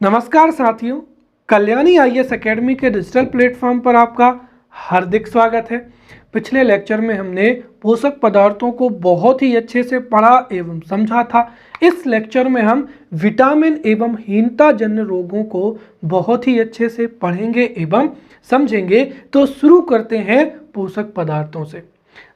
नमस्कार साथियों, Kalyani IAS academy के डिजिटल प्लेटफॉर्म पर आपका हार्दिक स्वागत है। पिछले लेक्चर में हमने पोषक पदार्थों को बहुत ही अच्छे से पढ़ा एवं समझा था। इस लेक्चर में हम विटामिन एवं हीनता जन्य रोगों को बहुत ही अच्छे से पढ़ेंगे एवं समझेंगे। तो शुरू करते हैं पोषक पदार्थों से।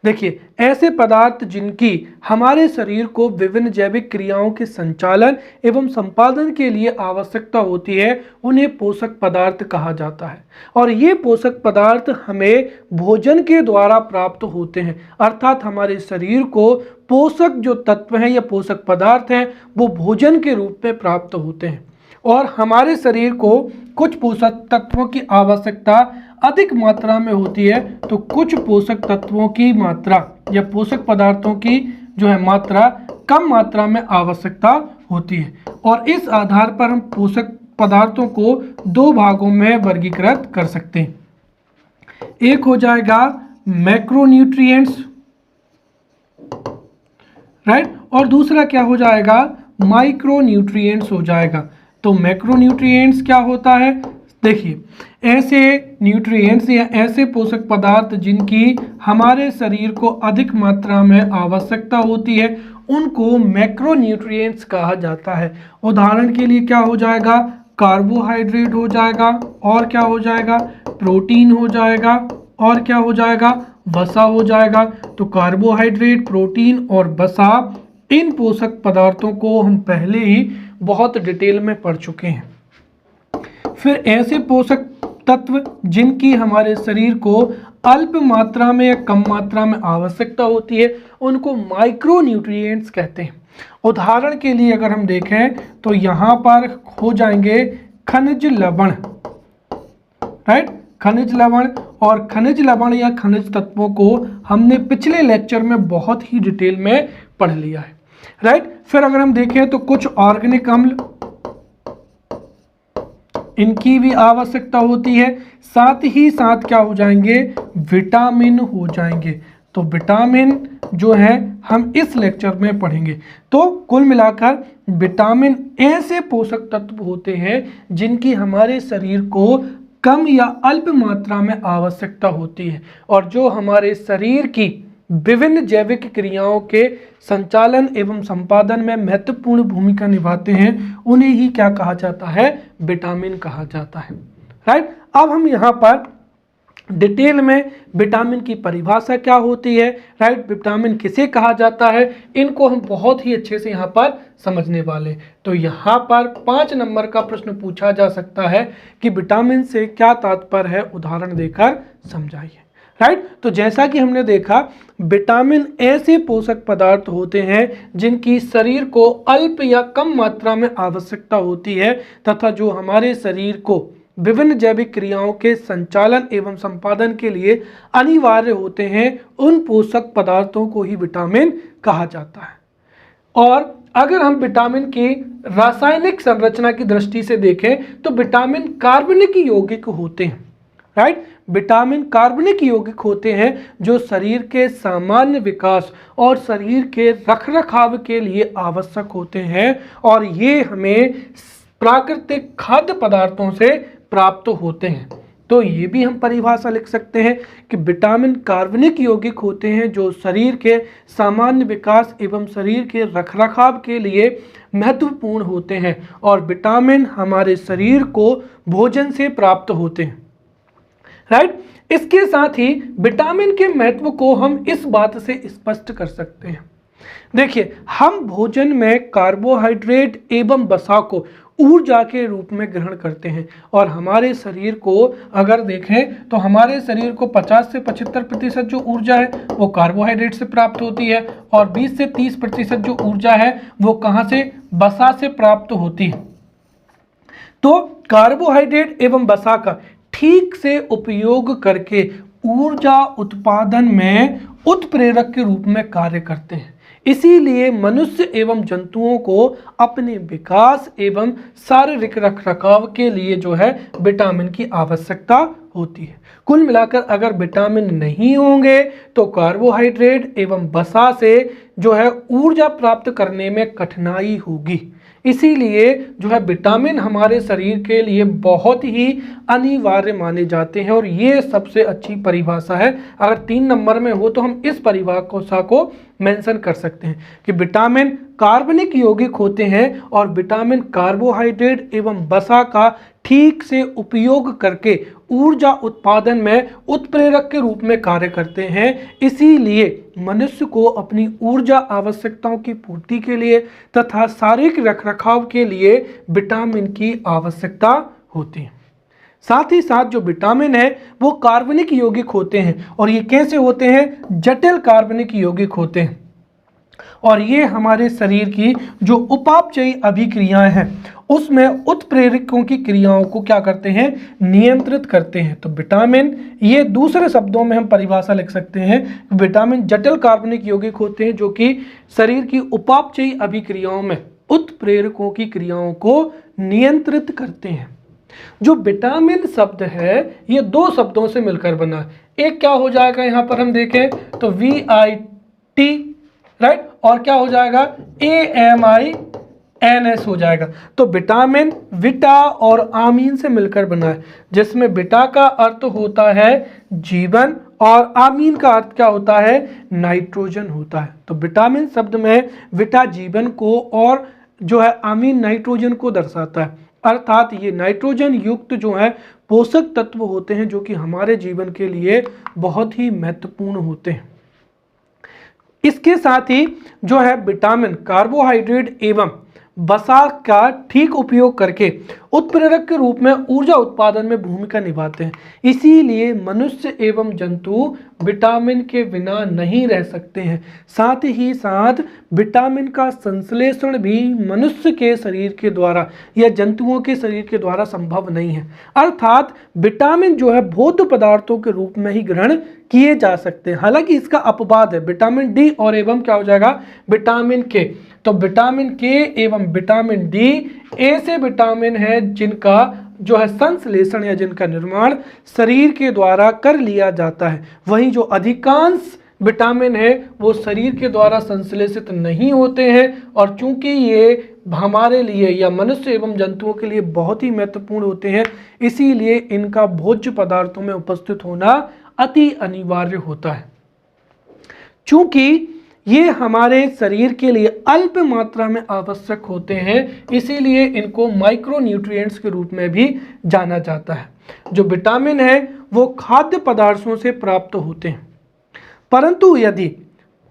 देखिए, ऐसे पदार्थ जिनकी हमारे शरीर को विभिन्न जैविक क्रियाओं के संचालन एवं संपादन के लिए आवश्यकता होती है, उन्हें पोषक पदार्थ कहा जाता है। और ये पोषक पदार्थ हमें भोजन के द्वारा प्राप्त होते हैं, अर्थात हमारे शरीर को पोषक जो तत्व हैं या पोषक पदार्थ हैं वो भोजन के रूप में प्राप्त होते हैं। और हमारे शरीर को कुछ पोषक तत्वों की आवश्यकता अधिक मात्रा में होती है, तो कुछ पोषक तत्वों की मात्रा या पोषक पदार्थों की जो है मात्रा कम मात्रा में आवश्यकता होती है। और इस आधार पर हम पोषक पदार्थों को दो भागों में वर्गीकृत कर सकते हैं। एक हो जाएगा मैक्रोन्यूट्रिएंट्स, राइट, और दूसरा क्या हो जाएगा, माइक्रोन्यूट्रिएंट्स हो जाएगा। तो मैक्रोन्यूट्रिएंट्स क्या होता है, देखिए, ऐसे न्यूट्रिएंट्स या ऐसे पोषक पदार्थ जिनकी हमारे शरीर को अधिक मात्रा में आवश्यकता होती है, उनको मैक्रोन्यूट्रिएंट्स कहा जाता है। उदाहरण के लिए क्या हो जाएगा, कार्बोहाइड्रेट हो जाएगा, और क्या हो जाएगा, प्रोटीन हो जाएगा, और क्या हो जाएगा, वसा हो जाएगा। तो कार्बोहाइड्रेट, प्रोटीन और वसा, इन पोषक पदार्थों को हम पहले ही बहुत डिटेल में पढ़ चुके हैं। फिर ऐसे पोषक तत्व जिनकी हमारे शरीर को अल्प मात्रा में या कम मात्रा में आवश्यकता होती है, उनको माइक्रोन्यूट्रिएंट्स कहते हैं। उदाहरण के लिए अगर हम देखें तो यहाँ पर हो जाएंगे खनिज लवण, राइट, खनिज लवण। और खनिज लवण या खनिज तत्वों को हमने पिछले लेक्चर में बहुत ही डिटेल में पढ़ लिया है, राइट। फिर अगर हम देखें तो कुछ ऑर्गेनिक अम्ल, इनकी भी आवश्यकता होती है। साथ ही साथ क्या हो जाएंगे, विटामिन हो जाएंगे। तो विटामिन जो है हम इस लेक्चर में पढ़ेंगे। तो कुल मिलाकर विटामिन ऐसे पोषक तत्व होते हैं जिनकी हमारे शरीर को कम या अल्प मात्रा में आवश्यकता होती है, और जो हमारे शरीर की विभिन्न जैविक क्रियाओं के संचालन एवं संपादन में महत्वपूर्ण भूमिका निभाते हैं, उन्हें ही क्या कहा जाता है, विटामिन कहा जाता है, राइट। अब हम यहाँ पर डिटेल में विटामिन की परिभाषा क्या होती है, राइट, विटामिन किसे कहा जाता है, इनको हम बहुत ही अच्छे से यहाँ पर समझने वाले। तो यहाँ पर 5 नंबर का प्रश्न पूछा जा सकता है कि विटामिन से क्या तात्पर्य है, उदाहरण देकर समझाइए, राइट। तो जैसा कि हमने देखा, विटामिन ऐसे पोषक पदार्थ होते हैं जिनकी शरीर को अल्प या कम मात्रा में आवश्यकता होती है, तथा जो हमारे शरीर को विभिन्न जैविक क्रियाओं के संचालन एवं संपादन के लिए अनिवार्य होते हैं, उन पोषक पदार्थों को ही विटामिन कहा जाता है। और अगर हम विटामिन की रासायनिक संरचना की दृष्टि से देखें तो विटामिन कार्बनिक यौगिक होते हैं, राइट। विटामिन कार्बनिक यौगिक होते हैं जो शरीर के सामान्य विकास और शरीर के रखरखाव के लिए आवश्यक होते हैं, और ये हमें प्राकृतिक खाद्य पदार्थों से प्राप्त होते हैं। तो ये भी हम परिभाषा लिख सकते हैं कि विटामिन कार्बनिक यौगिक होते हैं जो शरीर के सामान्य विकास एवं शरीर के रखरखाव के लिए महत्वपूर्ण होते हैं, और विटामिन हमारे शरीर को भोजन से प्राप्त होते हैं, राइट। इसके साथ ही विटामिन के महत्व को हम इस बात से स्पष्ट कर सकते हैं। देखिए, हम भोजन में कार्बोहाइड्रेट एवं वसा को ऊर्जा के रूप में ग्रहण करते हैं, और हमारे शरीर को अगर देखें तो हमारे शरीर को 50 से 75% जो ऊर्जा है वो कार्बोहाइड्रेट से प्राप्त होती है, और 20 से 30% जो ऊर्जा है वो कहाँ से, वसा से प्राप्त होती है। तो कार्बोहाइड्रेट एवं वसा का ठीक से उपयोग करके ऊर्जा उत्पादन में उत्प्रेरक के रूप में कार्य करते हैं। इसीलिए मनुष्य एवं जंतुओं को अपने विकास एवं शारीरिक रखरखाव के लिए जो है विटामिन की आवश्यकता होती है। कुल मिलाकर अगर विटामिन नहीं होंगे तो कार्बोहाइड्रेट एवं वसा से जो है ऊर्जा प्राप्त करने में कठिनाई होगी। इसीलिए जो है विटामिन हमारे शरीर के लिए बहुत ही अनिवार्य माने जाते हैं और ये सबसे अच्छी परिभाषा है। अगर 3 नंबर में हो तो हम इस परिभाषा को मेंशन कर सकते हैं कि विटामिन कार्बनिक यौगिक होते हैं और विटामिन कार्बोहाइड्रेट एवं वसा का ठीक से उपयोग करके ऊर्जा उत्पादन में उत्प्रेरक के रूप में कार्य करते हैं। इसीलिए मनुष्य को अपनी ऊर्जा आवश्यकताओं की पूर्ति के लिए तथा शारीरिक रखरखाव के लिए विटामिन की आवश्यकता होती है। साथ ही साथ जो विटामिन है वो कार्बनिक यौगिक होते हैं और ये कैसे होते हैं? जटिल कार्बनिक यौगिक होते हैं और ये हमारे शरीर की जो उपापचयी अभिक्रियाएं हैं उसमें उत्प्रेरकों की क्रियाओं को क्या करते हैं? नियंत्रित करते हैं। तो विटामिन, ये दूसरे शब्दों में हम परिभाषा लिख सकते हैं, विटामिन जटिल कार्बनिक यौगिक होते हैं जो कि शरीर की उपापचयी अभिक्रियाओं में उत्प्रेरकों की क्रियाओं को नियंत्रित करते हैं। जो विटामिन शब्द है ये 2 शब्दों से मिलकर बना है। एक क्या हो जाएगा यहाँ पर हम देखें तो VIT, राइट, और क्या हो जाएगा? AMINS हो जाएगा। तो विटामिन विटा और आमीन से मिलकर बना है, जिसमें विटा का अर्थ होता है जीवन और आमीन का अर्थ क्या होता है? नाइट्रोजन होता है। तो विटामिन शब्द में विटा जीवन को और जो है आमीन नाइट्रोजन को दर्शाता है, अर्थात ये नाइट्रोजन युक्त जो है पोषक तत्व होते हैं जो कि हमारे जीवन के लिए बहुत ही महत्वपूर्ण होते हैं। इसके साथ ही जो है विटामिन कार्बोहाइड्रेट एवं वसा का ठीक उपयोग करके उत्प्रेरक के रूप में ऊर्जा उत्पादन में भूमिका निभाते हैं। इसीलिए मनुष्य एवं जंतु विटामिन के बिना नहीं रह सकते हैं। साथ ही साथ विटामिन का संश्लेषण भी मनुष्य के शरीर के द्वारा या जंतुओं के शरीर के द्वारा संभव नहीं है, अर्थात विटामिन जो है भौतिक पदार्थों के रूप में ही ग्रहण किए जा सकते हैं। हालांकि इसका अपवाद है विटामिन डी और एवं क्या हो जाएगा? विटामिन के। तो विटामिन के एवं विटामिन डी ऐसे विटामिन हैं जिनका जो है संश्लेषण या जिनका निर्माण शरीर के द्वारा कर लिया जाता है। वहीं जो अधिकांश विटामिन है वो शरीर के द्वारा संश्लेषित नहीं होते हैं और चूंकि ये हमारे लिए या मनुष्य एवं जंतुओं के लिए बहुत ही महत्वपूर्ण होते हैं, इसीलिए इनका भोज्य पदार्थों में उपस्थित होना अति अनिवार्य होता है। चूंकि ये हमारे शरीर के लिए अल्प मात्रा में आवश्यक होते हैं, इसीलिए इनको माइक्रोन्यूट्रिएंट्स के रूप में भी जाना जाता है। जो विटामिन है वो खाद्य पदार्थों से प्राप्त होते हैं, परंतु यदि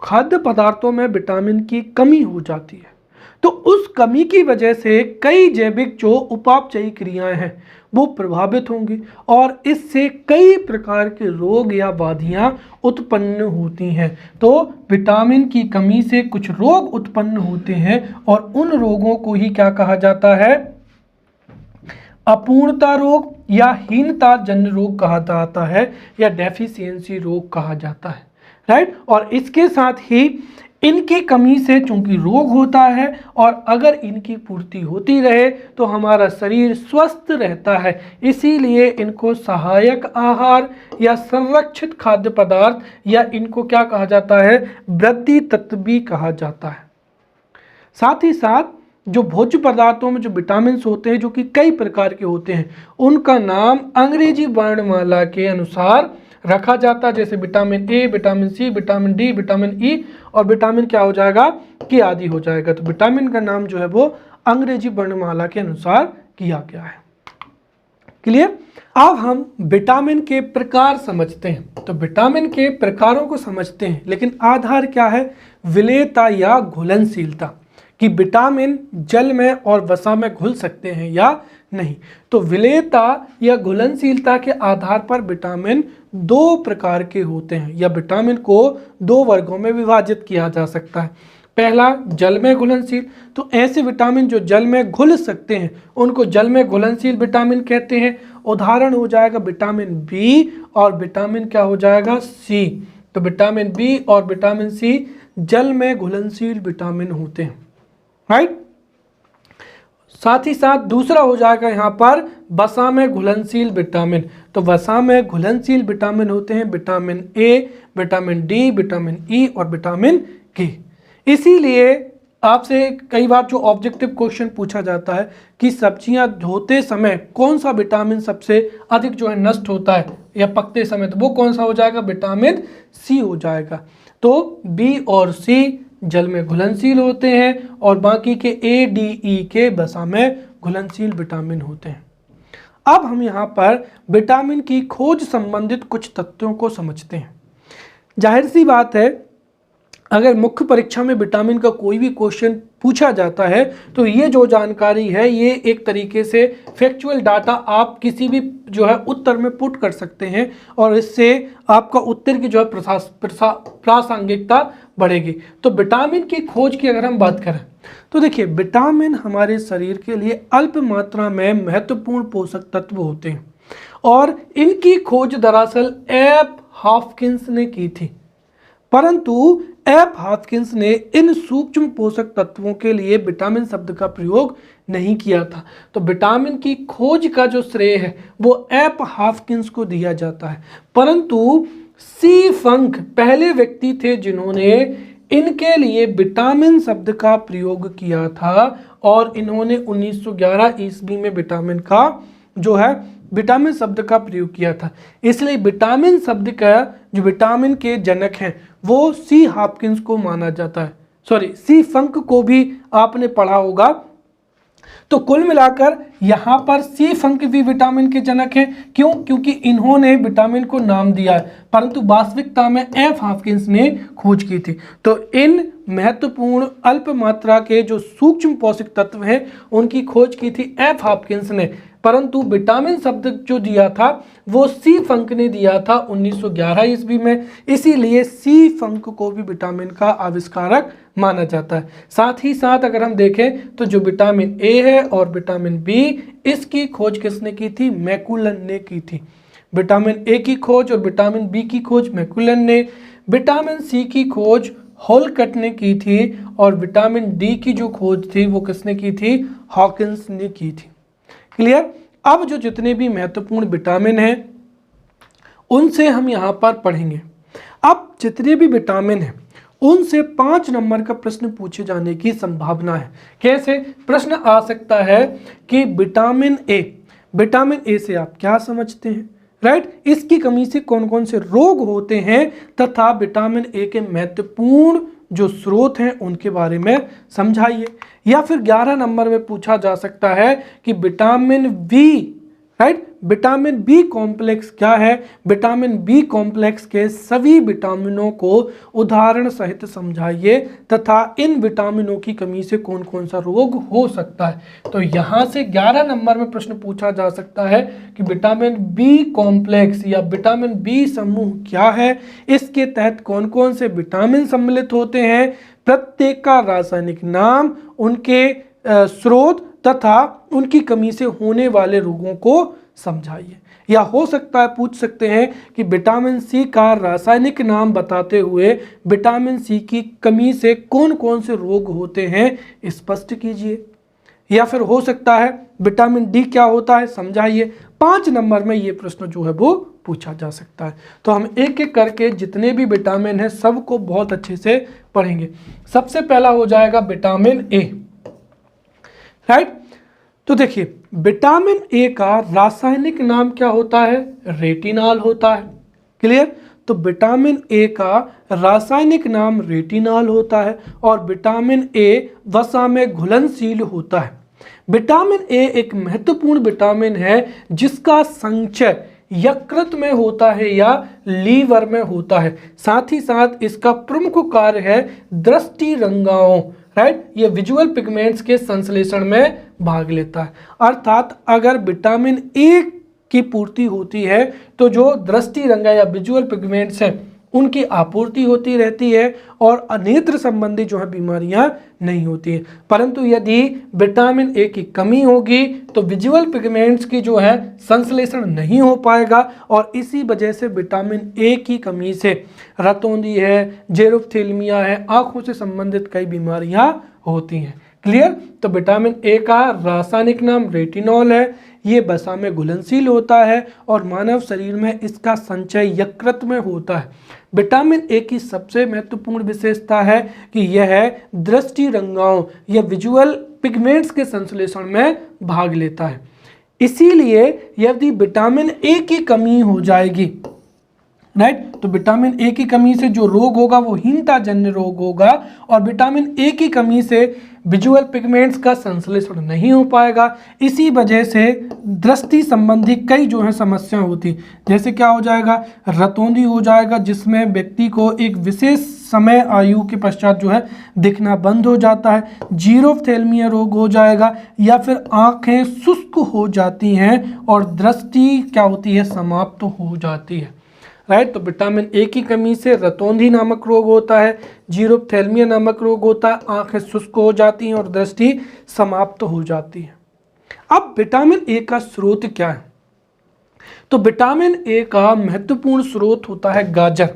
खाद्य पदार्थों में विटामिन की कमी हो जाती है तो उस कमी की वजह से कई जैविक जो उपापचयी क्रियाएं हैं वो प्रभावित होंगी और इससे कई प्रकार के रोग या बाधियां उत्पन्न होती हैं। तो विटामिन की कमी से कुछ रोग उत्पन्न होते हैं और उन रोगों को ही क्या कहा जाता है? अपूर्णता रोग या हीनता जन्य रोग कहा जाता है या डेफिशिएंसी रोग कहा जाता है, राइट। और इसके साथ ही इनकी कमी से चूंकि रोग होता है और अगर इनकी पूर्ति होती रहे तो हमारा शरीर स्वस्थ रहता है, इसीलिए इनको सहायक आहार या संरक्षित खाद्य पदार्थ या इनको क्या कहा जाता है? वृद्धि तत्व भी कहा जाता है। साथ ही साथ जो भोज्य पदार्थों में जो विटामिन होते हैं जो कि कई प्रकार के होते हैं, उनका नाम अंग्रेजी वर्णमाला के अनुसार रखा जाता है, जैसे vitamin A, vitamin C, vitamin D, vitamin E और विटामिन क्या हो जाएगा? के आदि हो जाएगा। तो विटामिन का नाम जो है वो अंग्रेजी वर्णमाला के अनुसार किया गया है। क्लियर? अब हम विटामिन के प्रकार समझते हैं। तो विटामिन के प्रकारों को समझते हैं, लेकिन आधार क्या है? विलेयता या घुलनशीलता, कि विटामिन जल में और वसा में घुल सकते हैं या नहीं। तो विलेयता या घुलनशीलता के आधार पर विटामिन 2 प्रकार के होते हैं या विटामिन को 2 वर्गों में विभाजित किया जा सकता है। पहला जल में घुलनशील, तो ऐसे विटामिन जो जल में घुल सकते हैं उनको जल में घुलनशील विटामिन कहते हैं। उदाहरण हो जाएगा विटामिन बी और विटामिन क्या हो जाएगा? सी। तो विटामिन बी और विटामिन सी जल में घुलनशील विटामिन होते हैं, राइट। साथ ही साथ दूसरा हो जाएगा यहाँ पर वसा में घुलनशील विटामिन। तो वसा में घुलनशील विटामिन होते हैं vitamin A, vitamin D, vitamin E और विटामिन के। इसीलिए आपसे कई बार जो ऑब्जेक्टिव क्वेश्चन पूछा जाता है कि सब्जियां धोते समय कौन सा विटामिन सबसे अधिक जो है नष्ट होता है या पकते समय, तो वो कौन सा हो जाएगा, विटामिन सी हो जाएगा। तो बी और सी जल में घुलनशील होते हैं और बाकी के ए डी ई के वसा में घुलनशील विटामिन होते हैं। अब हम यहाँ पर विटामिन की खोज संबंधित कुछ तथ्यों को समझते हैं। जाहिर सी बात है, अगर मुख्य परीक्षा में विटामिन का कोई भी क्वेश्चन पूछा जाता है तो ये जो जानकारी है ये एक तरीके से फैक्चुअल डाटा आप किसी भी जो है उत्तर में पुट कर सकते हैं और इससे आपका उत्तर की जो है प्रासंगिकता बढ़ेगी। तो विटामिन की खोज की अगर हम बात करें तो देखिए, विटामिन हमारे शरीर के लिए अल्प मात्रा में महत्वपूर्ण पोषक तत्व होते हैं और इनकी खोज दरअसल एफ हॉपकिंस ने की थी, परंतु एफ हॉपकिंस ने इन सूक्ष्म पोषक तत्वों के लिए विटामिन शब्द का प्रयोग नहीं किया था। तो विटामिन की खोज का जो श्रेय है वो एफ हॉपकिंस को दिया जाता है, परंतु सी फंक पहले व्यक्ति थे जिन्होंने इनके लिए विटामिन शब्द का प्रयोग किया था और इन्होंने 1911 ईस्वी में विटामिन का जो है विटामिन शब्द का प्रयोग किया था। इसलिए विटामिन शब्द का जो विटामिन के जनक हैं वो सी हॉपकिंस को माना जाता है, सी फंक को भी आपने पढ़ा होगा। तो कुल मिलाकर यहाँ पर सी फंक भी विटामिन के जनक हैं। क्यों? क्योंकि इन्होंने विटामिन को नाम दिया है, परंतु वास्तविकता में एफ हॉपकिंस ने खोज की थी। तो इन महत्वपूर्ण अल्प मात्रा के जो सूक्ष्म पोषक तत्व हैं उनकी खोज की थी एफ हॉपकिंस ने, परंतु विटामिन शब्द जो दिया था वो सी फंक ने दिया था 1911 ईस्वी में। इसीलिए सी फंक को भी विटामिन का आविष्कारक माना जाता है। साथ ही साथ अगर हम देखें तो जो विटामिन ए है और विटामिन बी, इसकी खोज किसने की थी? मैकुलन ने की थी। विटामिन ए की खोज और विटामिन बी की खोज मैकुलन ने, विटामिन सी की खोज होलकट ने की थी और विटामिन डी की जो खोज थी वो किसने की थी? हॉकिंस ने की थी। क्लियर? अब जो जितने भी महत्वपूर्ण विटामिन हैं उनसे हम यहाँ पर पढ़ेंगे। अब जितने भी विटामिन हैं उनसे 5 नंबर का प्रश्न पूछे जाने की संभावना है। कैसे प्रश्न आ सकता है कि विटामिन ए से आप क्या समझते हैं, राइट? इसकी कमी से कौन कौन से रोग होते हैं तथा विटामिन ए के महत्वपूर्ण जो स्रोत हैं उनके बारे में समझाइए। या फिर 11 नंबर में पूछा जा सकता है कि vitamin B, right, vitamin B complex क्या है? विटामिन बी कॉम्प्लेक्स के सभी विटामिनों को उदाहरण सहित समझाइए तथा इन विटामिनों की कमी से कौन कौन सा रोग हो सकता है। तो यहाँ से 11 नंबर में प्रश्न पूछा जा सकता है कि विटामिन बी कॉम्प्लेक्स या विटामिन बी समूह क्या है, इसके तहत कौन कौन से विटामिन सम्मिलित होते हैं, प्रत्येक का रासायनिक नाम, उनके स्रोत तथा उनकी कमी से होने वाले रोगों को समझाइए। या हो सकता है पूछ सकते हैं कि विटामिन सी का रासायनिक नाम बताते हुए विटामिन सी की कमी से कौन कौन से रोग होते हैं स्पष्ट कीजिए। या फिर हो सकता है विटामिन डी क्या होता है समझाइए। 5 नंबर में ये प्रश्न जो है वो पूछा जा सकता है। तो हम एक एक करके जितने भी विटामिन हैं सबको बहुत अच्छे से पढ़ेंगे। सबसे पहला हो जाएगा विटामिन ए, राइट? तो देखिए विटामिन ए का रासायनिक नाम क्या होता है? रेटिनॉल होता है। क्लियर? तो विटामिन ए का रासायनिक नाम रेटिनॉल होता है और विटामिन ए वसा में घुलनशील होता है। विटामिन ए एक महत्वपूर्ण विटामिन है जिसका संचय यकृत में होता है या लीवर में होता है। साथ ही साथ इसका प्रमुख कार्य है दृष्टि रंगाओं, राइट, ये विजुअल पिगमेंट्स के संश्लेषण में भाग लेता है। अर्थात अगर विटामिन ए की पूर्ति होती है तो जो दृष्टि रंगा या विजुअल पिगमेंट्स हैं उनकी आपूर्ति होती रहती है और नेत्र संबंधी जो है बीमारियां नहीं होती है। परंतु यदि विटामिन ए की कमी होगी तो विजुअल पिगमेंट्स की जो है संश्लेषण नहीं हो पाएगा और इसी वजह से विटामिन ए की कमी से रतौंधी है, जेरोफ्थेल्मिया है, आंखों से संबंधित कई बीमारियां होती हैं। क्लियर? तो विटामिन ए का रासायनिक नाम रेटिनॉल है, ये वसा में घुलनशील होता है और मानव शरीर में इसका संचय यकृत में होता है। विटामिन ए की सबसे महत्वपूर्ण विशेषता है कि यह दृष्टि रंगाओं या विजुअल पिगमेंट्स के संश्लेषण में भाग लेता है। इसीलिए यदि विटामिन ए की कमी हो जाएगी, राइट, तो विटामिन ए की कमी से जो रोग होगा वो हीनता जन्य रोग होगा, और विटामिन ए की कमी से विजुअल पिगमेंट्स का संश्लेषण नहीं हो पाएगा। इसी वजह से दृष्टि संबंधी कई जो है समस्या होती, जैसे क्या हो जाएगा, रतौंधी हो जाएगा, जिसमें व्यक्ति को एक विशेष समय आयु के पश्चात जो है दिखना बंद हो जाता है, जीरोफ्थेल्मिया रोग हो जाएगा, या फिर आंखें शुष्क हो जाती हैं और दृष्टि क्या होती है, समाप्त हो जाती है, राइट। तो विटामिन ए की कमी से रतौंधी नामक रोग होता है, जीरोफ्थेल्मिया नामक रोग होता है, आंखें शुष्क हो जाती हैं और दृष्टि समाप्त हो जाती है। अब विटामिन ए का स्रोत क्या है? तो विटामिन ए का महत्वपूर्ण स्रोत होता है गाजर,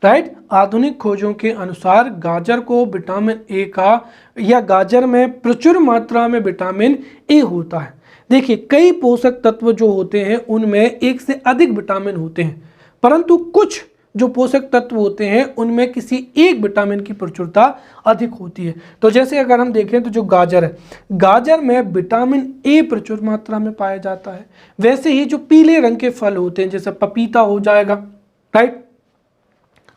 राइट। आधुनिक खोजों के अनुसार गाजर को विटामिन ए का, या गाजर में प्रचुर मात्रा में विटामिन ए होता है। देखिए, कई पोषक तत्व जो होते हैं उनमें एक से अधिक विटामिन होते हैं, परंतु कुछ जो पोषक तत्व होते हैं उनमें किसी एक विटामिन की प्रचुरता अधिक होती है। तो जैसे अगर हम देखें तो जो गाजर है, गाजर में विटामिन ए प्रचुर मात्रा में पाया जाता है। वैसे ही जो पीले रंग के फल होते हैं, जैसे पपीता हो जाएगा, राइट,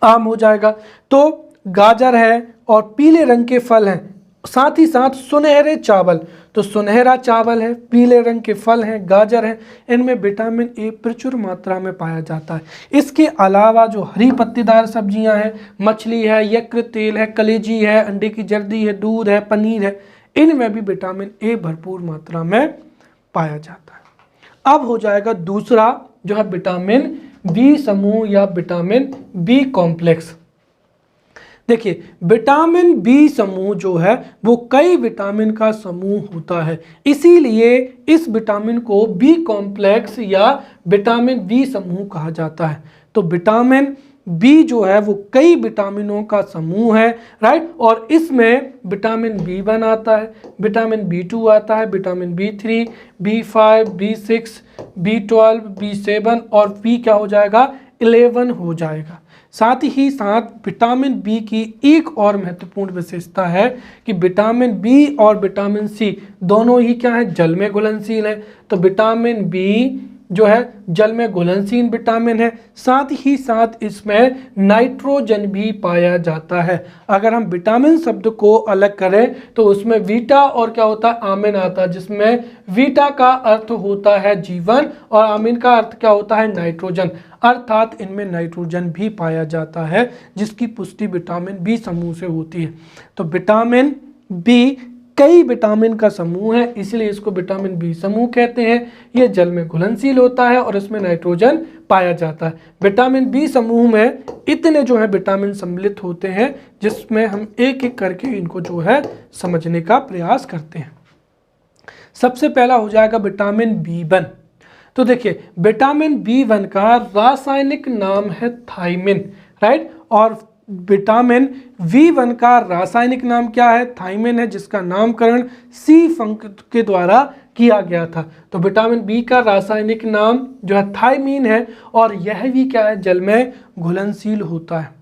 आम हो जाएगा, तो गाजर है और पीले रंग के फल हैं, साथ ही साथ सुनहरे चावल, तो सुनहरा चावल है, पीले रंग के फल हैं, गाजर है, इनमें विटामिन ए प्रचुर मात्रा में पाया जाता है। इसके अलावा जो हरी पत्तेदार सब्जियां हैं, मछली है, यकृत तेल है, कलेजी है, अंडे की जर्दी है, दूध है, पनीर है, इनमें भी विटामिन ए भरपूर मात्रा में पाया जाता है। अब हो जाएगा दूसरा जो है विटामिन बी समूह या विटामिन बी कॉम्प्लेक्स। देखिए, विटामिन बी समूह जो है वो कई विटामिन का समूह होता है, इसीलिए इस विटामिन को बी कॉम्प्लेक्स या विटामिन बी समूह कहा जाता है। तो विटामिन बी जो है वो कई विटामिनों का समूह है, राइट, और इसमें विटामिन बी1 आता है, विटामिन बी2 आता है, vitamin B3, B5, B6, B12, बी7 और बी क्या हो जाएगा, 11 हो जाएगा। साथ ही साथ विटामिन बी की एक और महत्वपूर्ण विशेषता है कि विटामिन बी और विटामिन सी दोनों ही क्या है, जल में घुलनशील है। तो विटामिन बी जो है जल में घुलनशील विटामिन है, साथ ही साथ इसमें नाइट्रोजन भी पाया जाता है। अगर हम विटामिन शब्द को अलग करें तो उसमें वीटा और क्या होता है, आमिन आता है, जिसमें वीटा का अर्थ होता है जीवन और आमिन का अर्थ क्या होता है, नाइट्रोजन, अर्थात इनमें नाइट्रोजन भी पाया जाता है, जिसकी पुष्टि विटामिन बी समूह से होती है। तो विटामिन बी कई विटामिन का समूह है, इसलिए इसको विटामिन बी समूह कहते हैं। यह जल में घुलनशील होता है और इसमें नाइट्रोजन पाया जाता है। विटामिन बी समूह में इतने जो है विटामिन सम्मिलित होते हैं, जिसमें हम एक एक करके इनको जो है समझने का प्रयास करते हैं। सबसे पहला हो जाएगा विटामिन बी1। तो देखिए, विटामिन बी1 का रासायनिक नाम है थायमिन, राइट, और विटामिन बी1 का रासायनिक नाम क्या है, थायमिन है, जिसका नामकरण सी फंक के द्वारा किया गया था। तो विटामिन बी का रासायनिक नाम जो है थायमिन है और यह भी क्या है, जल में घुलनशील होता है।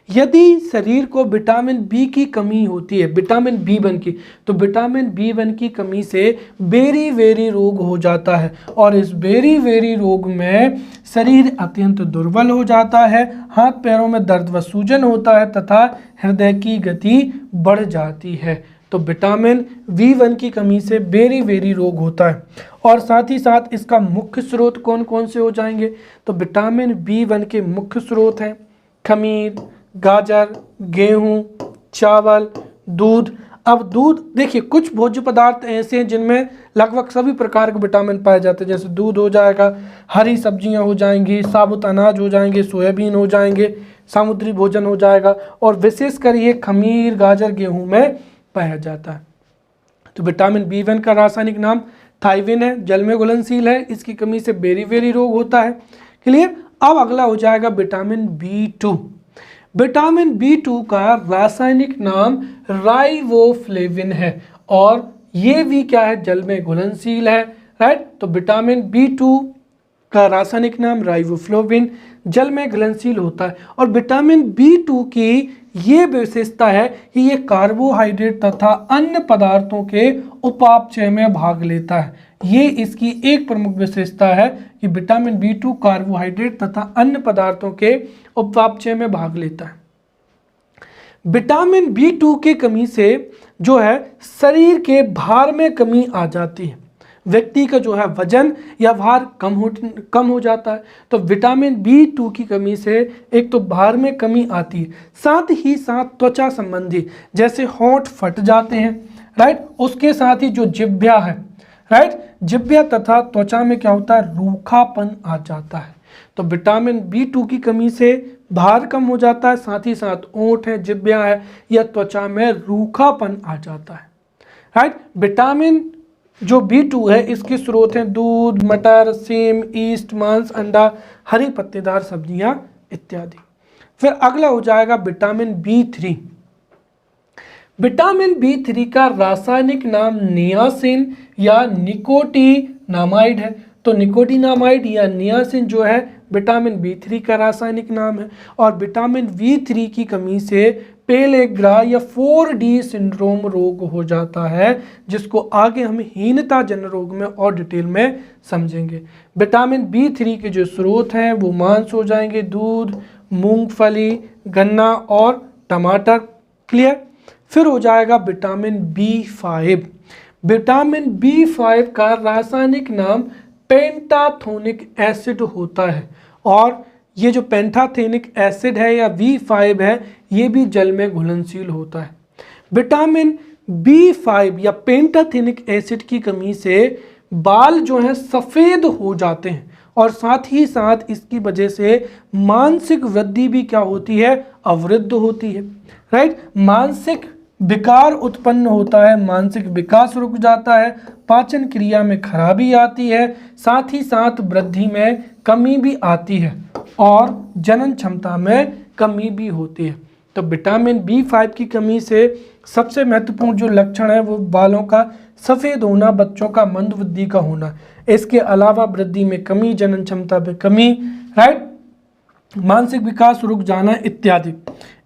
यदि शरीर को विटामिन बी की कमी होती है, विटामिन बी1 की, तो विटामिन बी1 की कमी से बेरी रोग हो जाता है और इस बेरी रोग में शरीर अत्यंत दुर्बल हो जाता है, हाथ पैरों में दर्द व सूजन होता है तथा हृदय की गति बढ़ जाती है। तो विटामिन बी1 की कमी से बेरी रोग होता है। और साथ ही साथ इसका मुख्य स्रोत कौन कौन से हो जाएंगे, तो विटामिन बी1 के मुख्य स्रोत हैं खमीर, गाजर, गेहूं, चावल, दूध। अब दूध, देखिए, कुछ भोज्य पदार्थ ऐसे हैं जिनमें लगभग सभी प्रकार के विटामिन पाए जाते हैं, जैसे दूध हो जाएगा, हरी सब्जियां हो जाएंगी, साबुत अनाज हो जाएंगे, सोयाबीन हो जाएंगे, समुद्री भोजन हो जाएगा, और विशेषकर ये खमीर, गाजर, गेहूं में पाया जाता है। तो विटामिन बी1 का रासायनिक नाम थायमिन है, जल में घुलनशील है, इसकी कमी से बेरी रोग होता है। क्लियर। अब अगला हो जाएगा विटामिन बी2। विटामिन बी2 का रासायनिक नाम राइबोफ्लेविन है और ये भी क्या है, जल में घुलनशील है, राइट। तो विटामिन बी2 का रासायनिक नाम राइबोफ्लाविन, जल में घुलनशील होता है। और विटामिन B2 की ये विशेषता है कि ये कार्बोहाइड्रेट तथा अन्य पदार्थों के उपापचय में भाग लेता है। ये इसकी एक प्रमुख विशेषता है कि विटामिन B2 कार्बोहाइड्रेट तथा अन्य पदार्थों के उपापचय में भाग लेता है। विटामिन B2 की कमी से जो है शरीर के भार में कमी आ जाती है, व्यक्ति का जो है वजन या भार कम हो जाता है। तो विटामिन B2 की कमी से एक तो भार में कमी आती है, साथ ही साथ त्वचा संबंधी जैसे होंठ फट जाते हैं, राइट। उसके साथ ही जो जिह्वा है, राइट, जिह्वा तथा त्वचा में क्या होता है, रूखापन आ जाता है। तो विटामिन B2 की कमी से भार कम हो जाता है, साथ ही साथ ओंठ है, जिह्वा है या त्वचा में रूखापन आ जाता है, राइट। विटामिन जो B2 है इसके स्रोत हैं दूध, मटर, सेम, ईस्ट, मांस, अंडा, हरी पत्तेदार सब्जियां इत्यादि। फिर अगला हो जाएगा विटामिन B3। विटामिन B3 का रासायनिक नाम नियासिन या निकोटिनामाइड है। तो निकोटिनामाइड या नियासिन जो है विटामिन B3 का रासायनिक नाम है। और विटामिन B3 की कमी से पेलेग्रा या 4D सिंड्रोम रोग हो जाता है, जिसको आगे हम हीनता जन रोग में और डिटेल में समझेंगे। विटामिन B3 के जो स्रोत हैं वो मांस हो जाएंगे, दूध, मूंगफली, गन्ना और टमाटर। क्लियर। फिर हो जाएगा विटामिन B5। विटामिन B5 का रासायनिक नाम पेंटाथोनिक एसिड होता है। और ये जो पेंटाथेनिक एसिड है या B5 है ये भी जल में घुलनशील होता है। विटामिन B5 या पेंटाथेनिक एसिड की कमी से बाल जो है सफ़ेद हो जाते हैं और साथ ही साथ इसकी वजह से मानसिक वृद्धि भी क्या होती है, अवरुद्ध होती है, राइट। मानसिक विकार उत्पन्न होता है, मानसिक विकास रुक जाता है, पाचन क्रिया में खराबी आती है, साथ ही साथ वृद्धि में कमी भी आती है और जनन क्षमता में कमी भी होती है। तो विटामिन B5 की कमी से सबसे महत्वपूर्ण जो लक्षण है वो बालों का सफ़ेद होना, बच्चों का मंदबुद्धि का होना। इसके अलावा वृद्धि में कमी, जनन क्षमता में कमी, राइट, मानसिक विकास रुक जाना इत्यादि।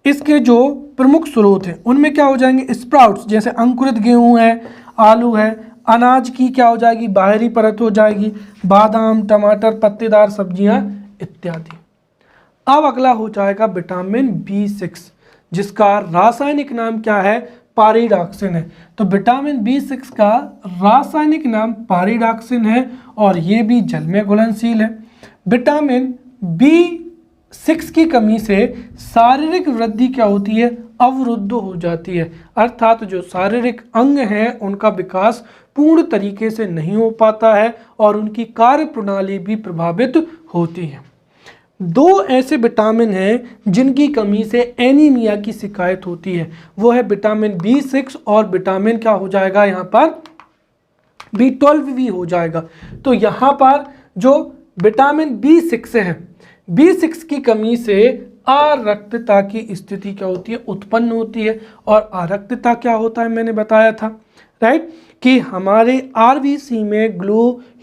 इसके जो प्रमुख स्रोत हैं उनमें क्या हो जाएंगे, स्प्राउट्स जैसे अंकुरित गेहूं है, आलू है, अनाज की क्या हो जाएगी, बाहरी परत हो जाएगी, बादाम, टमाटर, पत्तेदार सब्जियां इत्यादि। अब अगला हो जाएगा विटामिन B6 जिसका रासायनिक नाम क्या है, पारिडॉक्सिन है। तो विटामिन B6 का रासायनिक नाम पारिडॉक्सिन है और ये भी जल में घुलनशील है। विटामिन B6 की कमी से शारीरिक वृद्धि क्या होती है, अवरुद्ध हो जाती है, अर्थात जो शारीरिक अंग हैं उनका विकास पूर्ण तरीके से नहीं हो पाता है और उनकी कार्य प्रणाली भी प्रभावित होती है। दो ऐसे विटामिन हैं जिनकी कमी से एनीमिया की शिकायत होती है, वो है विटामिन B6 और विटामिन क्या हो जाएगा यहाँ पर, B12 भी हो जाएगा। तो यहाँ पर जो विटामिन B6 है, B6 की कमी से आरक्तता की स्थिति क्या होती है, उत्पन्न होती है। और आरक्तता क्या होता है मैंने बताया था, राइट, कि हमारे आरबीसी में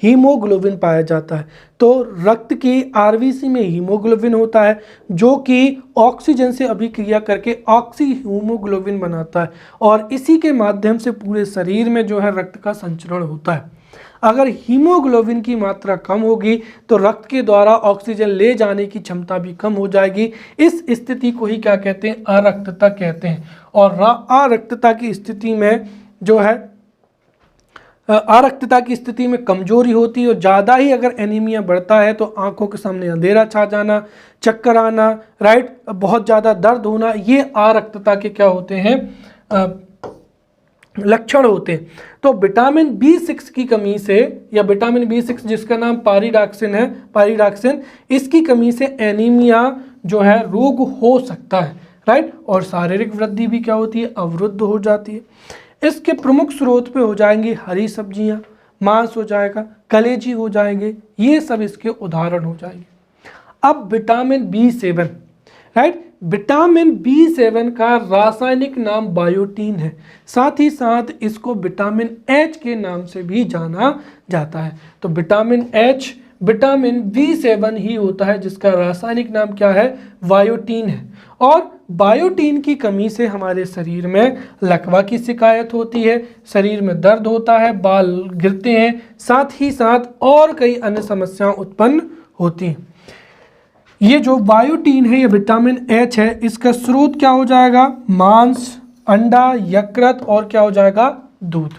हीमोग्लोबिन पाया जाता है। तो रक्त की आरबीसी में हीमोग्लोबिन होता है जो कि ऑक्सीजन से अभिक्रिया करके ऑक्सी हीमोग्लोबिन बनाता है और इसी के माध्यम से पूरे शरीर में जो है रक्त का संचरण होता है। अगर हीमोग्लोबिन की मात्रा कम होगी तो रक्त के द्वारा ऑक्सीजन ले जाने की क्षमता भी कम हो जाएगी। इस स्थिति को ही क्या कहते हैं, अरक्तता कहते हैं। और अरक्तता की स्थिति में जो है, अरक्तता की स्थिति में कमजोरी होती है और ज़्यादा ही अगर एनीमिया बढ़ता है तो आंखों के सामने अंधेरा छा जाना, चक्कर आना, राइट, बहुत ज़्यादा दर्द होना, ये अरक्तता के क्या होते हैं, लक्षण होते हैं। तो विटामिन B6 की कमी से या विटामिन B6 जिसका नाम पारिडॉक्सिन है, पारिडॉक्सिन, इसकी कमी से एनीमिया जो है रोग हो सकता है, राइट। और शारीरिक वृद्धि भी क्या होती है, अवरुद्ध हो जाती है। इसके प्रमुख स्रोत पे हो जाएंगी हरी सब्जियां, मांस हो जाएगा, कलेजी हो जाएंगे, ये सब इसके उदाहरण हो जाएंगे। अब vitamin B7, right, vitamin B7 का रासायनिक नाम बायोटीन है, साथ ही साथ इसको विटामिन H के नाम से भी जाना जाता है। तो विटामिन H विटामिन B7 ही होता है, जिसका रासायनिक नाम क्या है, बायोटीन है। और बायोटीन की कमी से हमारे शरीर में लकवा की शिकायत होती है, शरीर में दर्द होता है, बाल गिरते हैं, साथ ही साथ और कई अन्य समस्याएं उत्पन्न होती हैं। ये जो बायोटीन है, ये विटामिन H है, इसका स्रोत क्या हो जाएगा, मांस, अंडा, यकृत और क्या हो जाएगा, दूध।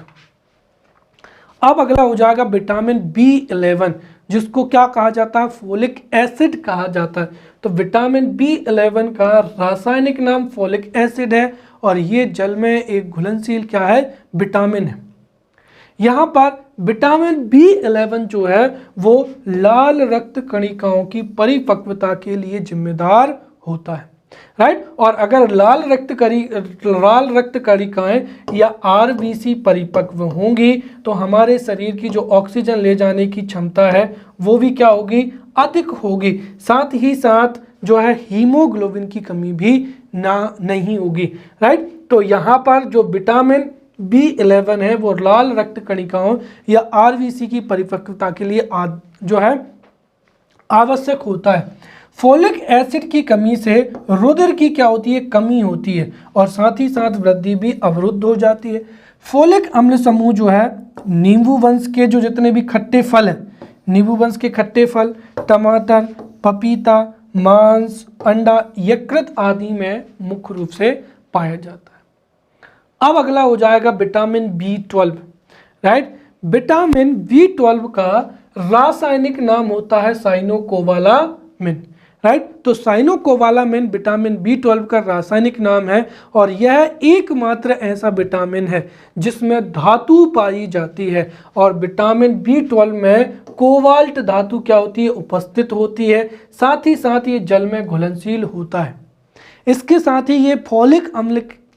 अब अगला हो जाएगा विटामिन B11, जिसको क्या कहा जाता है, फोलिक एसिड कहा जाता है। तो विटामिन B11 का रासायनिक नाम फोलिक एसिड है और ये जल में एक घुलनशील क्या है, विटामिन है। यहाँ पर विटामिन B11 जो है वो लाल रक्त कणिकाओं की परिपक्वता के लिए जिम्मेदार होता है, राइट। और अगर लाल रक्त कणिकाएं या RBC परिपक्व होंगी तो हमारे शरीर की जो ऑक्सीजन ले जाने की क्षमता है वो भी क्या होगी, अधिक होगी। साथ ही साथ जो है हीमोग्लोबिन की कमी भी नहीं होगी, राइट। तो यहाँ पर जो विटामिन B11 है वो लाल रक्त कणिकाओं या RBC की परिपक्वता के लिए जो है आवश्यक होता है। फोलिक एसिड की कमी से रुधिर की क्या होती है, कमी होती है और साथ ही साथ वृद्धि भी अवरुद्ध हो जाती है। फोलिक अम्ल समूह जो है नींबू वंश के जो जितने भी खट्टे फल हैं, नींबू वंश के खट्टे फल, टमाटर, पपीता, मांस, अंडा, यकृत आदि में मुख्य रूप से पाया जाता है। अब अगला हो जाएगा vitamin B12, right. Vitamin B12 का रासायनिक नाम होता है साइनोकोबालामिन, राइट। तो साइनोकोबालामिन विटामिन B12 का रासायनिक नाम है और यह एकमात्र ऐसा विटामिन है जिसमें धातु पाई जाती है और विटामिन B12 में कोबाल्ट धातु क्या होती है, उपस्थित होती है। साथ ही साथ ये जल में घुलनशील होता है। इसके साथ ही ये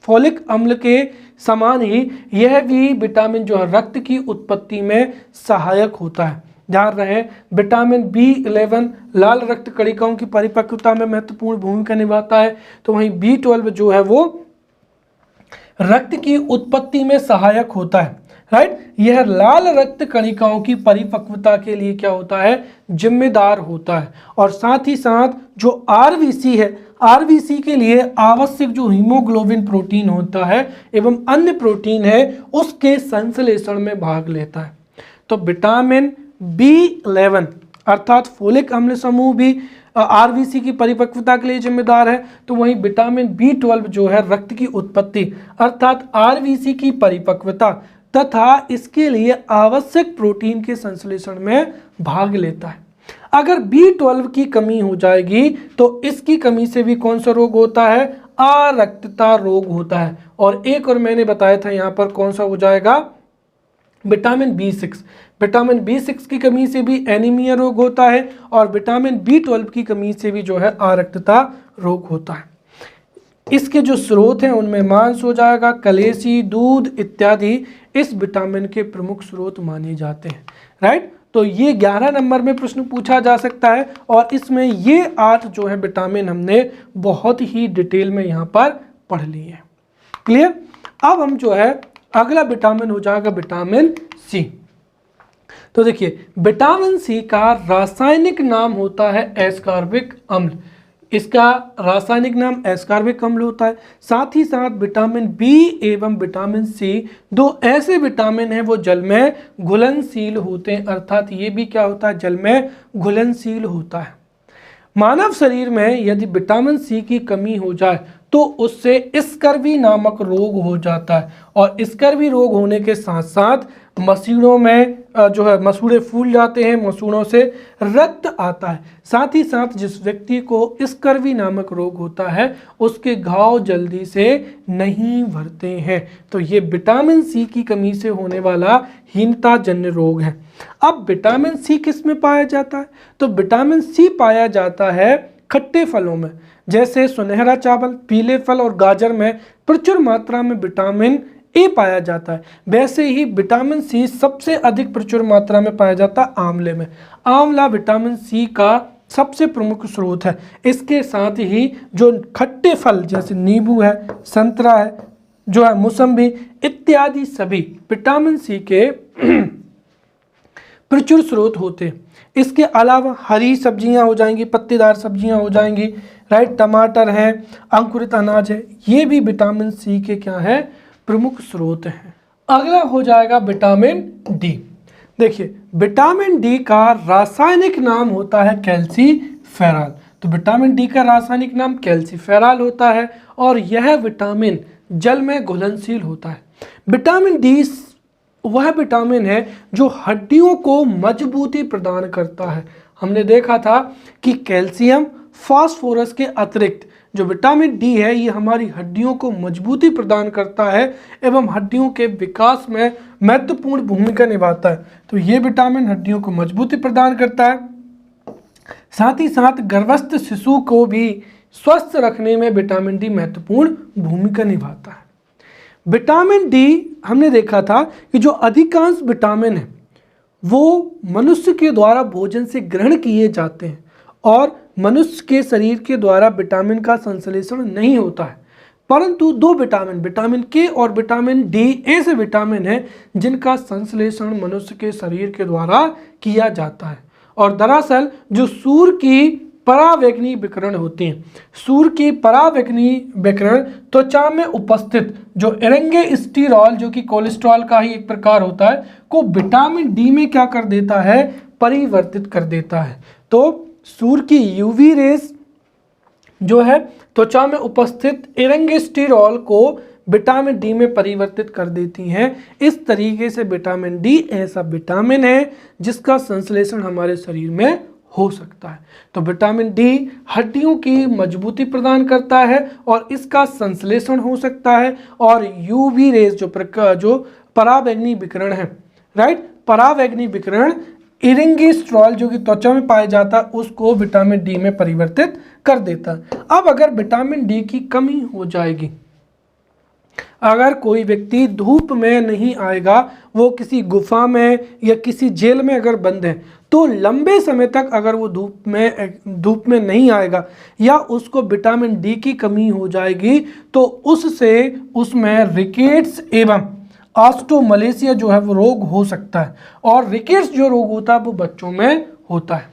फोलिक अम्ल के समान ही यह भी विटामिन जो है रक्त की उत्पत्ति में सहायक होता है। ध्यान रहे, विटामिन B11 लाल रक्त कणिकाओं की परिपक्वता में महत्वपूर्ण भूमिका निभाता है, तो वहीं B12 जो है वो रक्त की उत्पत्ति में सहायक होता है, राइट। यह लाल रक्त कणिकाओं की परिपक्वता के लिए क्या होता है, जिम्मेदार होता है। और साथ ही साथ जो RBC है, RBC के लिए आवश्यक जो हीमोग्लोबिन प्रोटीन होता है एवं अन्य प्रोटीन है उसके संश्लेषण में भाग लेता है। तो विटामिन B11 अर्थात फोलिक अम्ल समूह भी RBC की परिपक्वता के लिए जिम्मेदार है, तो वहीं विटामिन B12 जो है रक्त की उत्पत्ति अर्थात RBC की परिपक्वता तथा इसके लिए आवश्यक प्रोटीन के संश्लेषण में भाग लेता है। अगर B12 की कमी हो जाएगी तो इसकी कमी से भी कौन सा रोग होता है, अरक्तता रोग होता है। और एक और मैंने बताया था यहाँ पर कौन सा हो जाएगा, विटामिन B6। विटामिन B6 की कमी से भी एनीमिया रोग होता है और विटामिन B12 की कमी से भी जो है अरक्तता रोग होता है। इसके जो स्रोत हैं उनमें मांस हो जाएगा, कलेसी, दूध इत्यादि इस विटामिन के प्रमुख स्रोत माने जाते हैं, राइट। तो ये 11 नंबर में प्रश्न पूछा जा सकता है और इसमें ये 8 जो है विटामिन हमने बहुत ही डिटेल में यहाँ पर पढ़ लिए हैं। क्लियर। अब हम जो है अगला विटामिन हो जाएगा विटामिन C। तो देखिए विटामिन C का रासायनिक नाम होता है एस्कॉर्बिक अम्ल। इसका रासायनिक नाम एस्कॉर्बिक अम्ल होता है। साथ ही साथ विटामिन B एवं विटामिन C दो ऐसे विटामिन हैं वो जल में घुलनशील होते हैं, अर्थात ये भी क्या होता है, जल में घुलनशील होता है। मानव शरीर में यदि विटामिन C की कमी हो जाए तो उससे स्कर्वी नामक रोग हो जाता है और स्कर्वी रोग होने के साथ साथ मसूड़ों में जो है मसूड़े फूल जाते हैं, मसूड़ों से रक्त आता है। साथ ही साथ जिस व्यक्ति को स्कर्वी नामक रोग होता है उसके घाव जल्दी से नहीं भरते हैं। तो ये विटामिन C की कमी से होने वाला हीनता जन्य रोग है। अब विटामिन C किस में पाया जाता है, तो विटामिन C पाया जाता है खट्टे फलों में, जैसे सुनहरा चावल, पीले फल और गाजर में प्रचुर मात्रा में विटामिन ए पाया जाता है। वैसे ही विटामिन C सबसे अधिक प्रचुर मात्रा में पाया जाता है आंवले में। आंवला विटामिन C का सबसे प्रमुख स्रोत है। इसके साथ ही जो खट्टे फल जैसे नींबू है, संतरा है, जो है मौसम्बी इत्यादि सभी विटामिन C के प्रचुर स्रोत होते हैं। इसके अलावा हरी सब्जियां हो जाएंगी, पत्तेदार सब्जियां हो जाएंगी, राइट, टमाटर है, अंकुरित अनाज है, ये भी विटामिन सी के क्या है, प्रमुख स्रोत हैं। अगला हो जाएगा विटामिन डी। देखिए विटामिन डी का रासायनिक नाम होता है कैल्सीफेरॉल। तो विटामिन डी का रासायनिक नाम कैल्सीफेरॉल होता है और यह विटामिन जल में घुलनशील होता है। विटामिन डी वह विटामिन है जो हड्डियों को मजबूती प्रदान करता है। हमने देखा था कि कैल्शियम, फास्फोरस के अतिरिक्त जो विटामिन डी है ये हमारी हड्डियों को मजबूती प्रदान करता है एवं हड्डियों के विकास में महत्वपूर्ण भूमिका निभाता है। तो ये विटामिन हड्डियों को मजबूती प्रदान करता है। साथ ही साथ गर्भस्थ शिशु को भी स्वस्थ रखने में विटामिन डी महत्वपूर्ण भूमिका निभाता है। विटामिन डी हमने देखा था कि जो अधिकांश विटामिन है वो मनुष्य के द्वारा भोजन से ग्रहण किए जाते हैं और मनुष्य के शरीर के द्वारा विटामिन का संश्लेषण नहीं होता है, परंतु दो विटामिन, विटामिन के और विटामिन डी ऐसे विटामिन हैं जिनका संश्लेषण मनुष्य के शरीर के द्वारा किया जाता है। और दरअसल जो सूर्य की परावैंगनी विकिरण होती हैं, सूर्य की परावैंगनी विकिरण त्वचा में उपस्थित जो एरेंगेस्टिरॉल जो कि कोलेस्ट्रॉल का ही एक प्रकार होता है को विटामिन डी में क्या कर देता है, परिवर्तित कर देता है। तो सूर्य की यूवी रेस जो है त्वचा में उपस्थित एरेंगेस्टिरॉल को विटामिन डी में परिवर्तित कर देती हैं। इस तरीके से विटामिन डी ऐसा विटामिन है जिसका संश्लेषण हमारे शरीर में हो सकता है। तो विटामिन डी हड्डियों की मजबूती प्रदान करता है और इसका संश्लेषण हो सकता है। और यूवी रेज जो परावैंगनी विकिरण है, राइट, परावैंगनी विकिरण एरेंगेस्ट्रॉल जो कि त्वचा में पाया जाता है उसको विटामिन डी में परिवर्तित कर देता है। अब अगर विटामिन डी की कमी हो जाएगी, अगर कोई व्यक्ति धूप में नहीं आएगा, वो किसी गुफा में या किसी जेल में अगर बंद है, तो लंबे समय तक अगर वो धूप में नहीं आएगा या उसको विटामिन डी की कमी हो जाएगी तो उससे उसमें रिकेट्स एवं ऑस्टोमलेशिया जो है वो रोग हो सकता है। और रिकेट्स जो रोग होता है वो बच्चों में होता है,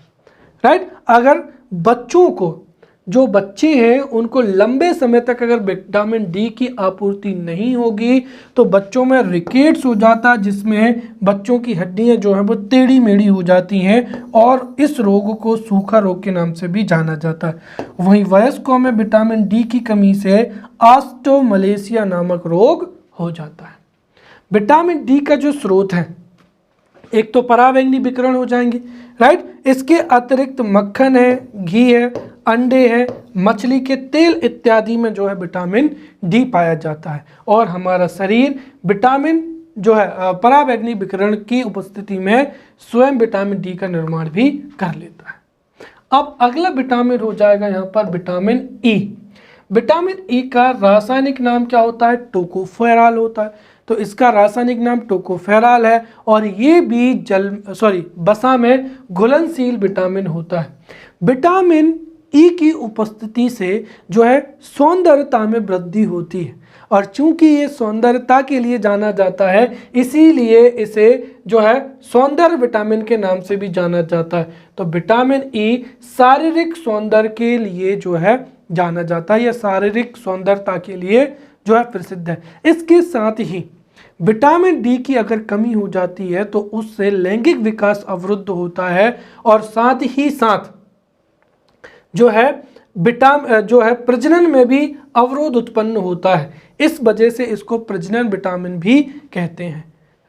राइट। अगर बच्चों को, जो बच्चे हैं उनको लंबे समय तक अगर विटामिन डी की आपूर्ति नहीं होगी तो बच्चों में रिकेट्स हो जाता है, जिसमें बच्चों की हड्डियां जो हैं वो टेढ़ी मेढ़ी हो जाती हैं और इस रोग को सूखा रोग के नाम से भी जाना जाता है। वहीं वयस्कों में विटामिन डी की कमी से ऑस्टोमलेशिया नामक रोग हो जाता है। विटामिन डी का जो स्रोत है, एक तो परावैंगनी विकिरण हो जाएंगे, राइट। इसके अतिरिक्त मक्खन है, घी है, अंडे है, मछली के तेल इत्यादि में जो है विटामिन डी पाया जाता है। और हमारा शरीर विटामिन जो है परावैंगनी विकिरण की उपस्थिति में स्वयं विटामिन डी का निर्माण भी कर लेता है। अब अगला विटामिन हो जाएगा यहाँ पर विटामिन ई। विटामिन ई का रासायनिक नाम क्या होता है, टोकोफेरॉल होता है। तो इसका रासायनिक नाम टोकोफेरॉल है और ये भी वसा में घुलनशील विटामिन होता है। विटामिन ई की उपस्थिति से जो है सौंदर्यता में वृद्धि होती है और चूंकि ये सौंदर्यता के लिए जाना जाता है इसीलिए इसे जो है सौंदर्य विटामिन के नाम से भी जाना जाता है। तो विटामिन ई शारीरिक सौंदर्य के लिए जो है जाना जाता है या शारीरिक सौंदर्यता के लिए जो है प्रसिद्ध है। इसके साथ ही विटामिन डी की अगर कमी हो जाती है तो उससे लैंगिक विकास अवरुद्ध होता है और साथ ही साथ जो है प्रजनन में भी अवरोध उत्पन्न होता है। इस वजह से इसको प्रजनन विटामिन भी कहते हैं,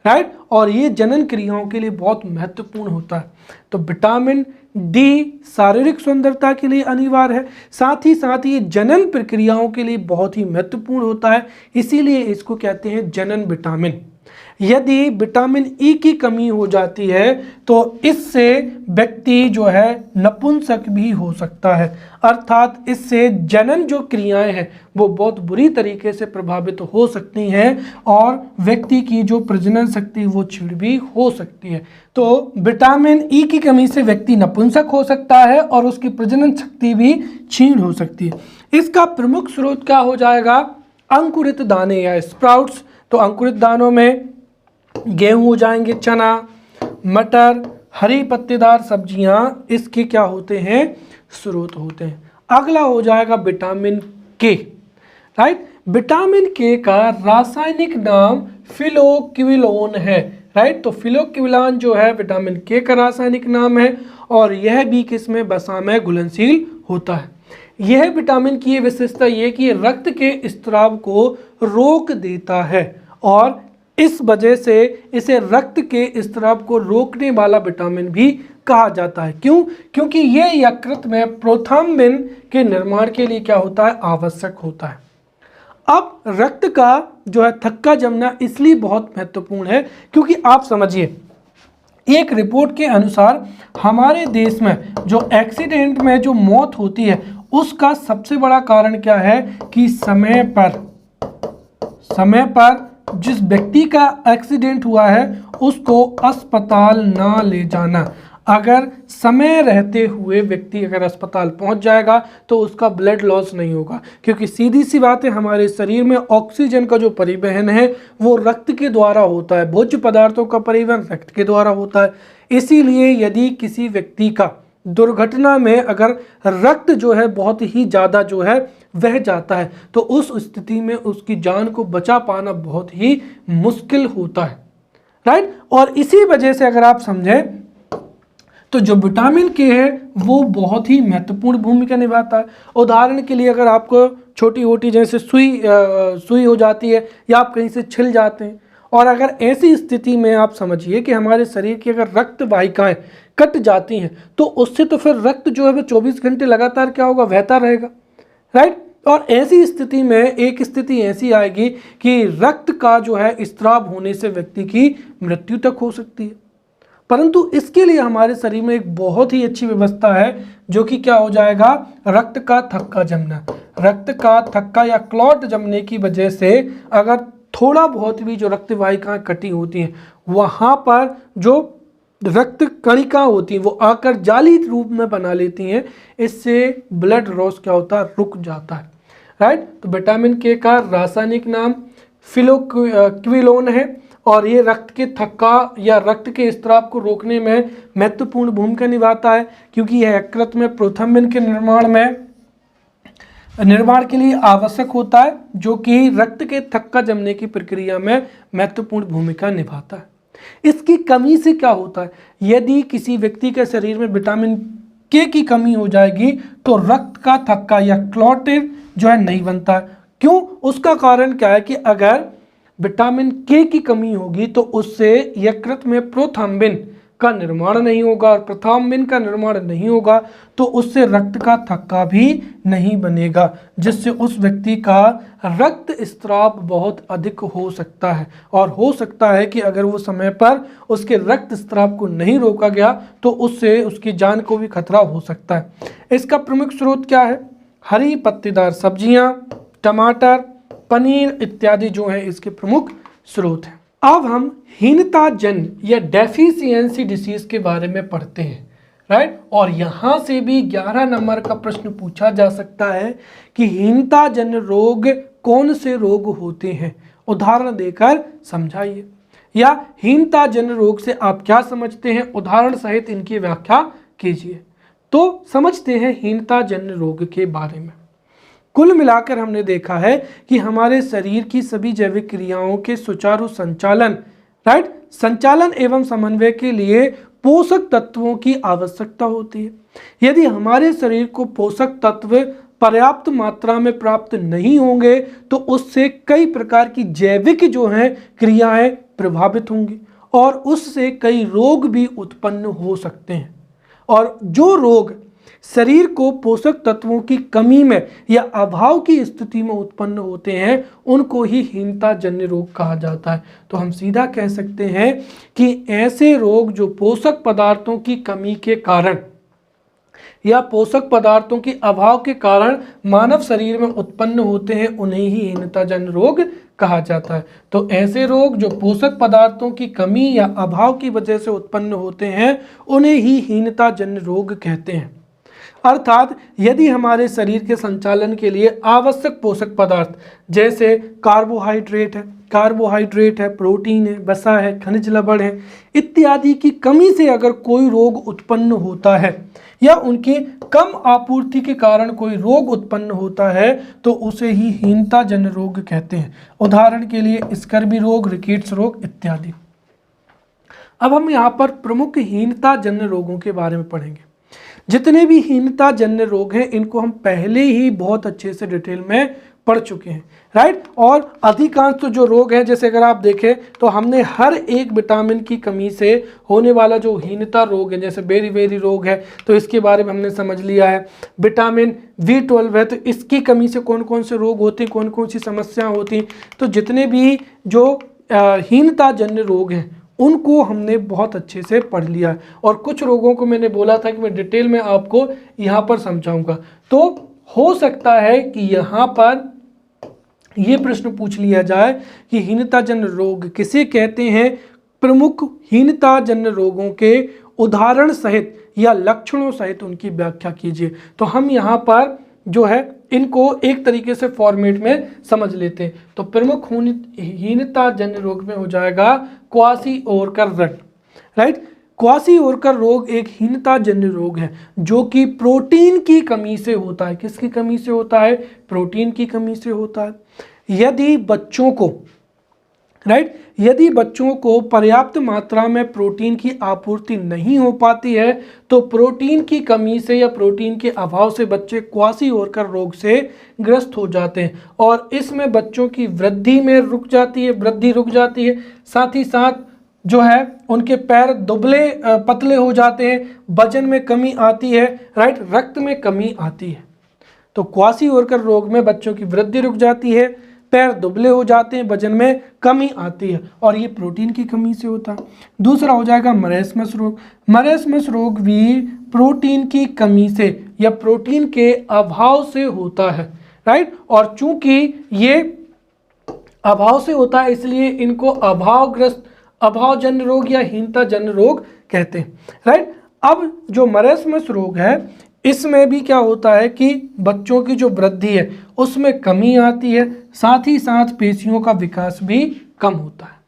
राइट। और ये जनन क्रियाओं के लिए बहुत महत्वपूर्ण होता है। तो विटामिन डी शारीरिक सुंदरता के लिए अनिवार्य है, साथ ही ये जनन प्रक्रियाओं के लिए बहुत ही महत्वपूर्ण होता है, इसीलिए इसको कहते हैं जनन विटामिन। यदि विटामिन ई की कमी हो जाती है तो इससे व्यक्ति जो है नपुंसक भी हो सकता है, अर्थात इससे जनन जो क्रियाएं हैं वो बहुत बुरी तरीके से प्रभावित हो सकती हैं और व्यक्ति की जो प्रजनन शक्ति वो क्षीण भी हो सकती है। तो विटामिन ई की कमी से व्यक्ति नपुंसक हो सकता है और उसकी प्रजनन शक्ति भी क्षीण हो सकती है। इसका प्रमुख स्रोत क्या हो जाएगा, अंकुरित दाने या स्प्राउट्स। तो अंकुरित दानों में गेहूं हो जाएंगे, चना, मटर, हरी पत्तेदार सब्जियां इसके क्या होते हैं, स्रोत होते हैं। अगला हो जाएगा विटामिन के, राइट। विटामिन के का रासायनिक नाम फिलोक्विनोन है, राइट। तो फिलोक्विनोन जो है विटामिन के का रासायनिक नाम है और यह भी किसमें, वसा में घुलनशील होता है। यह विटामिन की विशेषता ये कि रक्त के स्राव को रोक देता है और इस वजह से इसे रक्त के स्राव को रोकने वाला विटामिन भी कहा जाता है। क्यों? क्योंकि यह यकृत में प्रोथ्राम्बिन के निर्माण के लिए क्या होता है, आवश्यक होता है। अब रक्त का जो है थक्का जमना इसलिए बहुत महत्वपूर्ण है क्योंकि आप समझिए, एक रिपोर्ट के अनुसार हमारे देश में जो एक्सीडेंट में जो मौत होती है उसका सबसे बड़ा कारण क्या है कि समय पर जिस व्यक्ति का एक्सीडेंट हुआ है उसको अस्पताल ना ले जाना। अगर समय रहते हुए व्यक्ति अगर अस्पताल पहुंच जाएगा तो उसका ब्लड लॉस नहीं होगा, क्योंकि सीधी सी बात है हमारे शरीर में ऑक्सीजन का जो परिवहन है वो रक्त के द्वारा होता है, भोज्य पदार्थों का परिवहन रक्त के द्वारा होता है। इसीलिए यदि किसी व्यक्ति का दुर्घटना में अगर रक्त जो है बहुत ही ज़्यादा जो है वह जाता है तो उस स्थिति में उसकी जान को बचा पाना बहुत ही मुश्किल होता है, राइट। और इसी वजह से अगर आप समझें तो जो विटामिन के है वो बहुत ही महत्वपूर्ण भूमिका निभाता है। उदाहरण के लिए अगर आपको छोटी मोटी जैसे सुई हो जाती है या आप कहीं से छिल जाते हैं और अगर ऐसी स्थिति में आप समझिए कि हमारे शरीर की अगर रक्त वाहिकाएं कट जाती हैं तो उससे तो फिर रक्त जो है वो 24 घंटे लगातार क्या होगा, बहता रहेगा, राइट। और ऐसी स्थिति में एक स्थिति ऐसी आएगी कि रक्त का जो है स्राव होने से व्यक्ति की मृत्यु तक हो सकती है। परंतु इसके लिए हमारे शरीर में एक बहुत ही अच्छी व्यवस्था है जो कि क्या हो जाएगा, रक्त का थक्का जमना। रक्त का थक्का या क्लॉट जमने की वजह से अगर थोड़ा बहुत भी जो रक्त वाहिकाएं कटी होती हैं वहाँ पर जो रक्त कणिका होती हैं वो आकर जाली रूप में बना लेती हैं, इससे ब्लड लॉस क्या होता है, रुक जाता है, राइट। तो विटामिन के का रासायनिक नाम फिलोक्विनोन है और ये रक्त के थक्का या रक्त के स्राव को रोकने में महत्वपूर्ण भूमिका निभाता है क्योंकि यह यकृत में प्रोथ्राम्बिन के निर्माण के लिए आवश्यक होता है जो कि रक्त के थक्का जमने की प्रक्रिया में महत्वपूर्ण भूमिका निभाता है। इसकी कमी से क्या होता है, यदि किसी व्यक्ति के शरीर में विटामिन के की कमी हो जाएगी तो रक्त का थक्का या क्लॉट जो है नहीं बनता है। क्यों? उसका कारण क्या है कि अगर विटामिन के की कमी होगी तो उससे यकृत में प्रोथ्राम्बिन का निर्माण नहीं होगा और प्रोथ्राम्बिन का निर्माण नहीं होगा तो उससे रक्त का थक्का भी नहीं बनेगा, जिससे उस व्यक्ति का रक्त स्राव बहुत अधिक हो सकता है। और हो सकता है कि अगर वो समय पर उसके रक्त स्राव को नहीं रोका गया तो उससे उसकी जान को भी खतरा हो सकता है। इसका प्रमुख स्रोत क्या है, हरी पत्तेदार सब्जियां, टमाटर, पनीर इत्यादि जो है इसके प्रमुख स्रोत हैं। अब हम हीनता जन्य या डेफिशिएंसी डिसीज के बारे में पढ़ते हैं, राइट। और यहाँ से भी 11 नंबर का प्रश्न पूछा जा सकता है कि हीनता जन्य रोग कौन से रोग होते हैं, उदाहरण देकर समझाइए। या हीनता जन्य रोग से आप क्या समझते हैं, उदाहरण सहित इनकी व्याख्या कीजिए। तो समझते हैं हीनता जन्य रोग के बारे में। कुल मिलाकर हमने देखा है कि हमारे शरीर की सभी जैविक क्रियाओं के सुचारू संचालन, राइट, संचालन एवं समन्वय के लिए पोषक तत्वों की आवश्यकता होती है। यदि हमारे शरीर को पोषक तत्व पर्याप्त मात्रा में प्राप्त नहीं होंगे तो उससे कई प्रकार की जैविक जो हैं क्रियाएं प्रभावित होंगी और उससे कई रोग भी उत्पन्न हो सकते हैं। और जो रोग शरीर को पोषक तत्वों की कमी में या अभाव की स्थिति में उत्पन्न होते हैं उनको ही हीनता जन्य रोग कहा जाता है। तो हम सीधा कह सकते हैं कि ऐसे रोग जो पोषक पदार्थों की कमी के कारण या पोषक पदार्थों के अभाव के कारण मानव शरीर में उत्पन्न होते हैं उन्हें ही हीनता जन्य रोग कहा जाता है। तो ऐसे रोग जो पोषक पदार्थों की कमी या अभाव की वजह से उत्पन्न होते हैं उन्हें ही हीनता जन्य रोग कहते हैं। अर्थात यदि हमारे शरीर के संचालन के लिए आवश्यक पोषक पदार्थ जैसे कार्बोहाइड्रेट है, प्रोटीन है, वसा है, खनिज लवण है इत्यादि की कमी से अगर कोई रोग उत्पन्न होता है या उनकी कम आपूर्ति के कारण कोई रोग उत्पन्न होता है तो उसे ही हीनता जन्य रोग कहते हैं। उदाहरण के लिए स्कर्वी रोग, रिकेट्स रोग इत्यादि। अब हम यहाँ पर प्रमुख हीनता जन्य रोगों के बारे में पढ़ेंगे। जितने भी हीनता जन्य रोग हैं इनको हम पहले ही बहुत अच्छे से डिटेल में पढ़ चुके हैं, राइट। और अधिकांश तो जो रोग हैं, जैसे अगर आप देखें तो हमने हर एक विटामिन की कमी से होने वाला जो हीनता रोग है, जैसे बेरी रोग है तो इसके बारे में हमने समझ लिया है। विटामिन B12 है तो इसकी कमी से कौन कौन से रोग होते हैं, कौन कौन सी समस्याएं होती हैं। तो जितने भी जो हीनता जन्य रोग हैं उनको हमने बहुत अच्छे से पढ़ लिया है। और कुछ रोगों को मैंने बोला था कि मैं डिटेल में आपको यहाँ पर समझाऊंगा। तो हो सकता है कि यहाँ पर ये प्रश्न पूछ लिया जाए कि हीनता जन्य रोग किसे कहते हैं, प्रमुख हीनता जन्य रोगों के उदाहरण सहित या लक्षणों सहित उनकी व्याख्या कीजिए। तो हम यहाँ पर जो है इनको एक तरीके से फॉर्मेट में समझ लेते हैं। तो प्रमुख हीनता जन्य रोग में हो जाएगा क्वासी-ओरकर रोग, राइट। क्वासी-ओरकर रोग एक हीनता जन्य रोग है जो कि प्रोटीन की कमी से होता है। किसकी कमी से होता है? प्रोटीन की कमी से होता है। यदि बच्चों को पर्याप्त मात्रा में प्रोटीन की आपूर्ति नहीं हो पाती है तो प्रोटीन की कमी से या प्रोटीन के अभाव से बच्चे क्वासी-ओरकर रोग से ग्रस्त हो जाते हैं और इसमें बच्चों की वृद्धि रुक जाती है। साथ ही साथ जो है उनके पैर दुबले पतले हो जाते हैं, वजन में कमी आती है, राइट, रक्त में कमी आती है। तो क्वासी-ओरकर रोग में बच्चों की वृद्धि रुक जाती है, पैर दुबले हो जाते हैं, वजन में कमी आती है और ये प्रोटीन की कमी से होता है। दूसरा हो जाएगा मरेस्मस रोग। मरेस्मस रोग भी प्रोटीन की कमी से या प्रोटीन के अभाव से होता है, राइट। और चूंकि ये अभाव से होता है इसलिए इनको अभावजन्य रोग या हीनता जन्य रोग कहते हैं, राइट। अब जो मरेस्मस रोग है इसमें भी क्या होता है कि बच्चों की जो वृद्धि है उसमें कमी आती है, साथ ही साथ पेशियों का विकास भी कम होता है।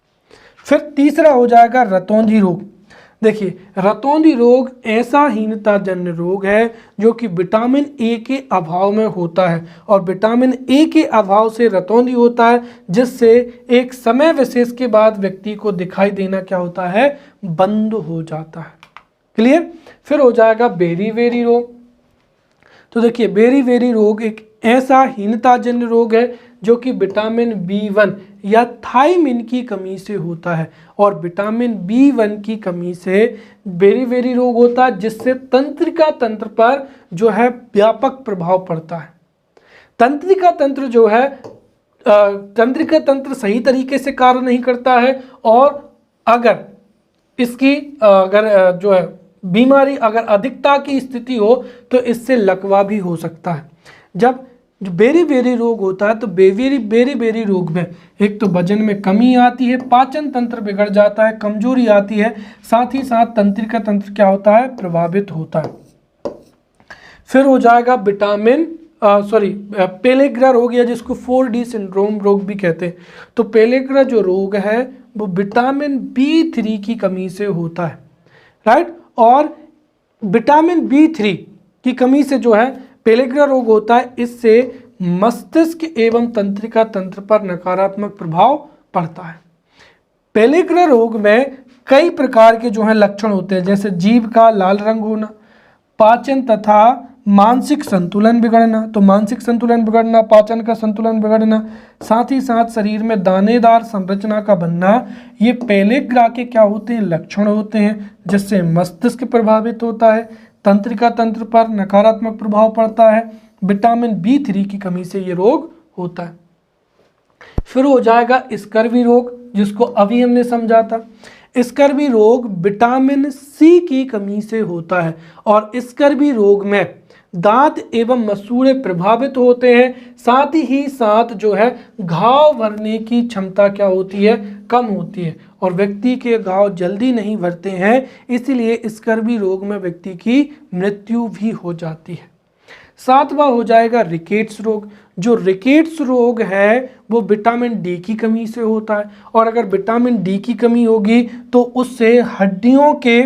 फिर तीसरा हो जाएगा रतौंधी रोग। देखिए, रतौंधी रोग ऐसा हीनता जन्य रोग है जो कि विटामिन ए के अभाव में होता है और विटामिन ए के अभाव से रतौंधी होता है जिससे एक समय विशेष के बाद व्यक्ति को दिखाई देना क्या होता है? बंद हो जाता है। क्लियर। फिर हो जाएगा बेरी रोग। तो देखिए, बेरी रोग एक ऐसा हीनता जन्य रोग है जो कि विटामिन B1 या थायमिन की कमी से होता है और विटामिन B1 की कमी से बेरी रोग होता है जिससे तंत्रिका तंत्र पर जो है व्यापक प्रभाव पड़ता है। तंत्रिका तंत्र जो है तंत्रिका तंत्र सही तरीके से कार्य नहीं करता है और अगर इसकी जो है बीमारी अगर अधिकता की स्थिति हो तो इससे लकवा भी हो सकता है। जब जो बेरी रोग होता है तो बेरी रोग में एक तो वजन में कमी आती है, पाचन तंत्र बिगड़ जाता है, कमजोरी आती है, साथ ही साथ तंत्रिका तंत्र क्या होता है? प्रभावित होता है। फिर हो जाएगा पेलेग्रा रोग या जिसको 4D सिंड्रोम रोग भी कहते हैं। तो पेलेग्रा जो रोग है वो विटामिन B3 की कमी से होता है, राइट। और विटामिन B3 की कमी से जो है पेलेग्रा रोग होता है, इससे मस्तिष्क एवं तंत्रिका तंत्र पर नकारात्मक प्रभाव पड़ता है। पेलेग्रा रोग में कई प्रकार के जो है लक्षण होते हैं, जैसे जीभ का लाल रंग होना, पाचन तथा मानसिक संतुलन बिगड़ना। तो मानसिक संतुलन बिगड़ना, पाचन का संतुलन बिगड़ना, साथ ही साथ शरीर में दानेदार संरचना का बनना, ये पेलेग्रा के क्या होते हैं? लक्षण होते हैं, जिससे मस्तिष्क प्रभावित होता है, तंत्रिका तंत्र पर नकारात्मक प्रभाव पड़ता है, विटामिन B3 की कमी से ये रोग होता है। फिर हो जाएगा स्कर्वी रोग जिसको अभी हमने समझा था। स्कर्वी रोग विटामिन सी की कमी से होता है और स्कर्वी रोग में दांत एवं मसूड़े प्रभावित होते हैं, साथ ही साथ जो है घाव भरने की क्षमता क्या होती है, कम होती है और व्यक्ति के घाव जल्दी नहीं भरते हैं, इसलिए स्कर्वी रोग में व्यक्ति की मृत्यु भी हो जाती है। सातवां हो जाएगा रिकेट्स रोग। जो रिकेट्स रोग है वो विटामिन डी की कमी से होता है और अगर विटामिन डी की कमी होगी तो उससे हड्डियों के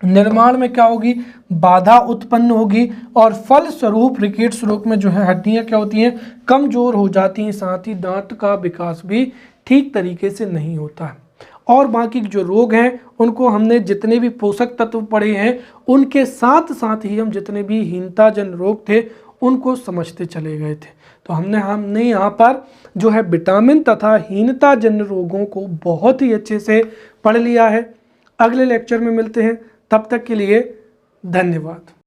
निर्माण में क्या होगी, बाधा उत्पन्न होगी और फलस्वरूप रिकेट्स रोग में जो है हड्डियां क्या होती हैं, कमजोर हो जाती हैं, साथ ही दांत का विकास भी ठीक तरीके से नहीं होता है। और बाकी जो रोग हैं उनको हमने जितने भी पोषक तत्व पढ़े हैं उनके साथ साथ ही हम जितने भी हीनताजन रोग थे उनको समझते चले गए थे। तो हमने यहाँ पर जो है विटामिन तथा हीनताजन्य रोगों को बहुत ही अच्छे से पढ़ लिया है। अगले लेक्चर में मिलते हैं, तब तक के लिए धन्यवाद।